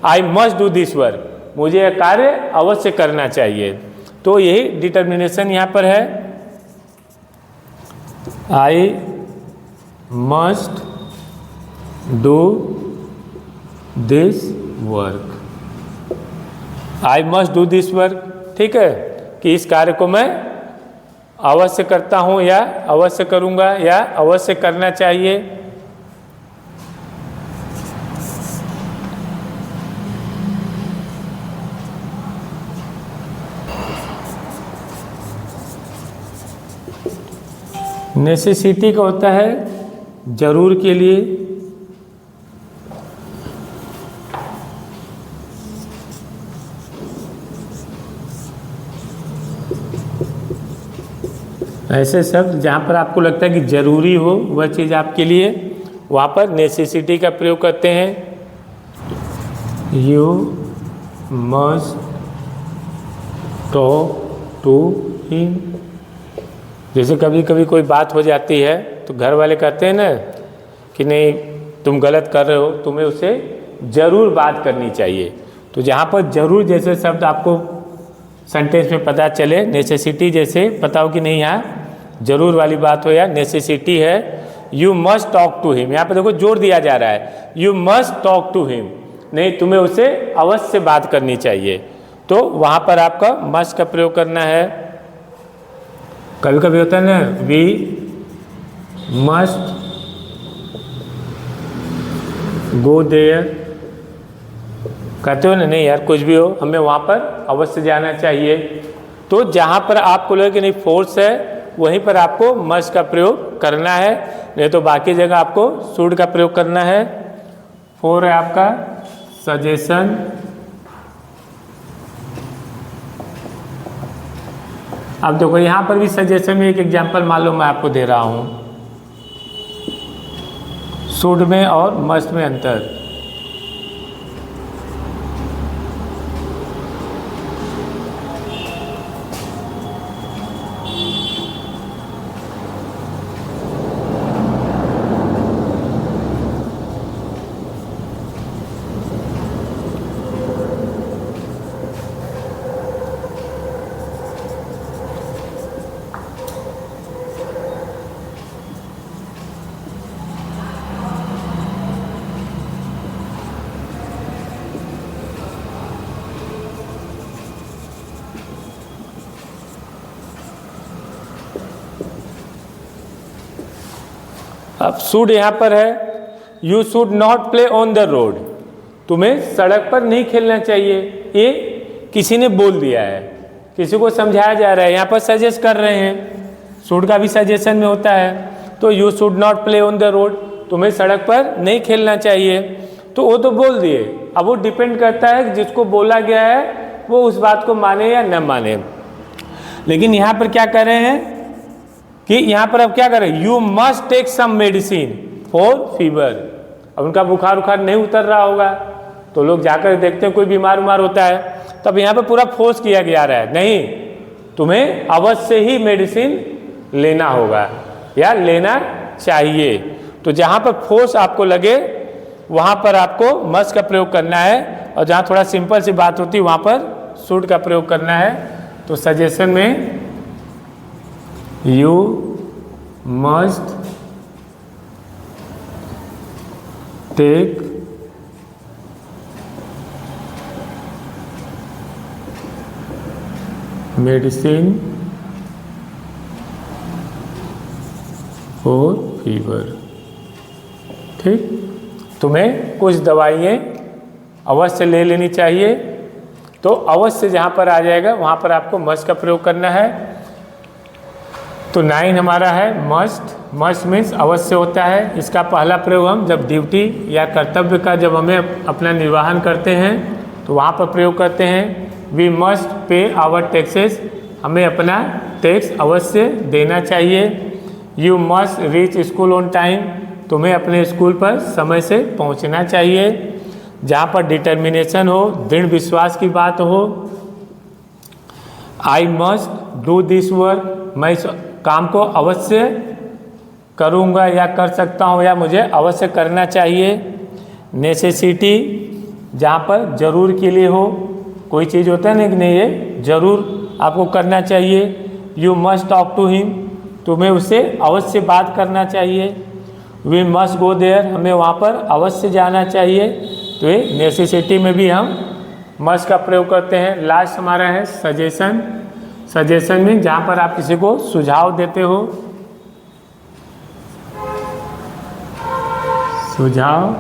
I must do this work, मुझे यह कार्य अवश्य करना चाहिए। तो यही डिटर्मिनेशन यहाँ पर है, I must do this work, I must do this work, ठीक है, कि इस कार्य को मैं अवश्य करता हूँ या अवश्य करूँगा या अवश्य करना चाहिए। नेसेसिटी का होता है जरूर के लिए, ऐसे शब्द जहाँ पर आपको लगता है कि जरूरी हो वह चीज़ आपके लिए, वहाँ पर नेसेसिटी का प्रयोग करते हैं। You must talk to him, जैसे कभी कभी कोई बात हो जाती है तो घर वाले कहते हैं ना कि नहीं तुम गलत कर रहे हो, तुम्हें उससे ज़रूर बात करनी चाहिए। तो जहाँ पर ज़रूर जैसे शब्द आपको सेंटेंस में पता चले, नेसेसिटी जैसे पता हो कि नहीं यहाँ जरूर वाली बात हो या नेसेसिटी है, you must talk to him. यहाँ पे देखो जोर दिया जा रहा है, you must talk to him, नहीं तुम्हें उसे अवश्य बात करनी चाहिए, तो वहाँ पर आपका मस्ट का प्रयोग करना है। कभी कभी होता है ना, वी मस्ट गो देयर, कहते हो ना, नहीं यार कुछ भी हो हमें वहाँ पर अवश्य जाना चाहिए। तो जहाँ पर आपको लगे कि नहीं फोर्स है, वहीं पर आपको मस्ट का प्रयोग करना है, नहीं तो बाकी जगह आपको शुड का प्रयोग करना है। 4 है आपका सजेशन। अब देखो यहाँ पर भी सजेशन में एक एग्जांपल मान लो मैं आपको दे रहा हूँ, शुड में और मस्ट में अंतर। अब शुड यहाँ पर है, you should not play on the road, तुम्हें सड़क पर नहीं खेलना चाहिए। ये किसी ने बोल दिया है, किसी को समझाया जा रहा है, यहाँ पर सजेस्ट कर रहे हैं, शुड का भी सजेशन में होता है। तो you should not play on the road, तुम्हें सड़क पर नहीं खेलना चाहिए, तो वो तो बोल दिए। अब वो डिपेंड करता है जिसको बोला गया है वो उस बात को माने या न माने। लेकिन यहाँ पर क्या कर रहे हैं कि यहाँ पर अब क्या करें, you must take some medicine for fever. अब उनका बुखार उखार नहीं उतर रहा होगा, तो लोग जाकर देखते हैं कोई बीमार उमार होता है, तब यहाँ पे पूरा फोर्स किया गया रहा है, नहीं तुम्हें अवश्य ही मेडिसिन लेना होगा या लेना चाहिए। तो जहाँ पर फोर्स आपको लगे वहाँ पर आपको मस्ट का प्रयोग करना है, और जहाँ थोड़ा सिंपल सी बात होती है वहाँ पर शुड का प्रयोग करना है। तो सजेशन में you must take medicine for fever. ठीक, तुम्हें कुछ दवाइयाँ अवश्य ले लेनी चाहिए, तो अवश्य जहाँ पर आ जाएगा वहाँ पर आपको मस्ट का प्रयोग करना है। तो 9 हमारा है मस्ट। मस्ट मीन्स अवश्य होता है। इसका पहला प्रयोग हम जब ड्यूटी या कर्तव्य का जब हमें अपना निर्वहन करते हैं तो वहाँ पर प्रयोग करते हैं। We must pay our taxes, हमें अपना टैक्स अवश्य देना चाहिए। You must reach school on time, तुम्हें अपने स्कूल पर समय से पहुँचना चाहिए। जहाँ पर डिटर्मिनेशन हो, दृढ़ विश्वास की बात हो। I must do this work, मैं इस काम को अवश्य करूँगा या कर सकता हूँ या मुझे अवश्य करना चाहिए। नेसेसिटी, जहाँ पर ज़रूर के लिए हो, कोई चीज़ होता है ना कि नहीं ये ज़रूर आपको करना चाहिए। You must talk to him, तुम्हें उससे अवश्य बात करना चाहिए। वी मस्ट गो देयर, हमें वहाँ पर अवश्य जाना चाहिए। तो ये नेसेसिटी में भी हम मस्ट का प्रयोग करते हैं। लास्ट हमारा है सजेशन। सजेशन में जहाँ पर आप किसी को सुझाव देते हो, सुझाव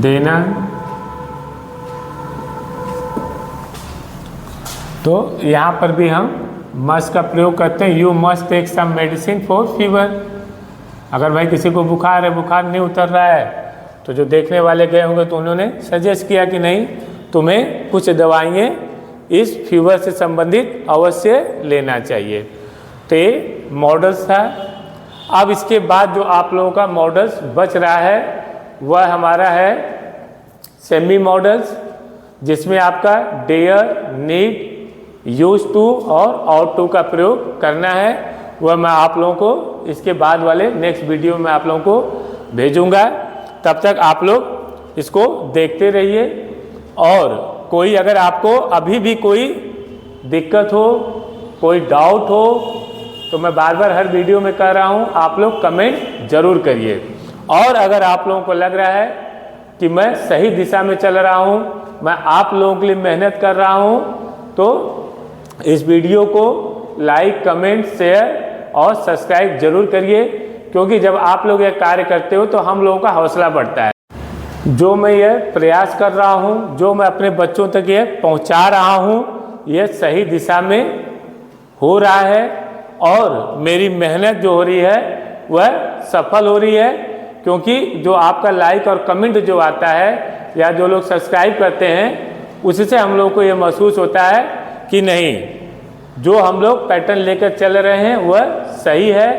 देना, तो यहाँ पर भी हम मस्ट का प्रयोग करते हैं। You must take some medicine for fever. अगर भाई किसी को बुखार है, बुखार नहीं उतर रहा है, तो जो देखने वाले गए होंगे तो उन्होंने सजेस्ट किया कि नहीं तुम्हें कुछ दवाइयाँ इस फीवर से संबंधित अवश्य लेना चाहिए। तो ये मॉडल्स था। अब इसके बाद जो आप लोगों का मॉडल्स बच रहा है वह हमारा है सेमी मॉडल्स, जिसमें आपका डेयर, नीड, यूज टू और आउट टू का प्रयोग करना है। वह मैं आप लोगों को इसके बाद वाले नेक्स्ट वीडियो में आप लोगों को भेजूंगा। तब तक आप लोग इसको देखते रहिए। और कोई अगर आपको अभी भी कोई दिक्कत हो कोई डाउट हो तो मैं बार बार हर वीडियो में कह रहा हूँ, आप लोग कमेंट जरूर करिए। और अगर आप लोगों को लग रहा है कि मैं सही दिशा में चल रहा हूँ, मैं आप लोगों के लिए मेहनत कर रहा हूँ, तो इस वीडियो को लाइक, कमेंट, शेयर और सब्सक्राइब जरूर करिए, क्योंकि जब आप लोग यह कार्य करते हो तो हम लोगों का हौसला बढ़ता है। जो मैं यह प्रयास कर रहा हूँ, जो मैं अपने बच्चों तक यह पहुँचा रहा हूँ, यह सही दिशा में हो रहा है और मेरी मेहनत जो हो रही है वह सफल हो रही है। क्योंकि जो आपका लाइक और कमेंट जो आता है या जो लोग सब्सक्राइब करते हैं, उससे हम लोग को ये महसूस होता है कि नहीं, जो हम लोग पैटर्न लेकर चल रहे हैं वह सही है।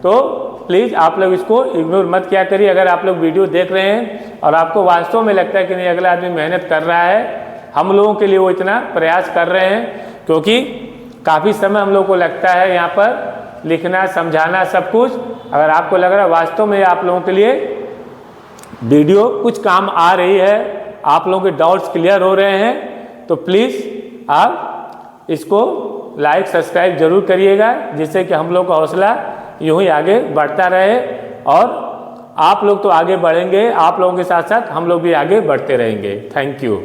तो प्लीज़ आप लोग इसको इग्नोर मत किया करिए। अगर आप लोग वीडियो देख रहे हैं और आपको वास्तव में लगता है कि नहीं, अगला आदमी मेहनत कर रहा है, हम लोगों के लिए वो इतना प्रयास कर रहे हैं, क्योंकि काफ़ी समय हम लोग को लगता है यहाँ पर लिखना, समझाना, सब कुछ। अगर आपको लग रहा है वास्तव में आप लोगों के लिए वीडियो कुछ काम आ रही है, आप लोगों के डाउट्स क्लियर हो रहे हैं, तो प्लीज़ आप इसको लाइक, सब्सक्राइब जरूर करिएगा, जिससे कि हम लोग का हौसला यूं ही आगे बढ़ता रहे। और आप लोग तो आगे बढ़ेंगे, आप लोगों के साथ साथ हम लोग भी आगे बढ़ते रहेंगे। Thank you.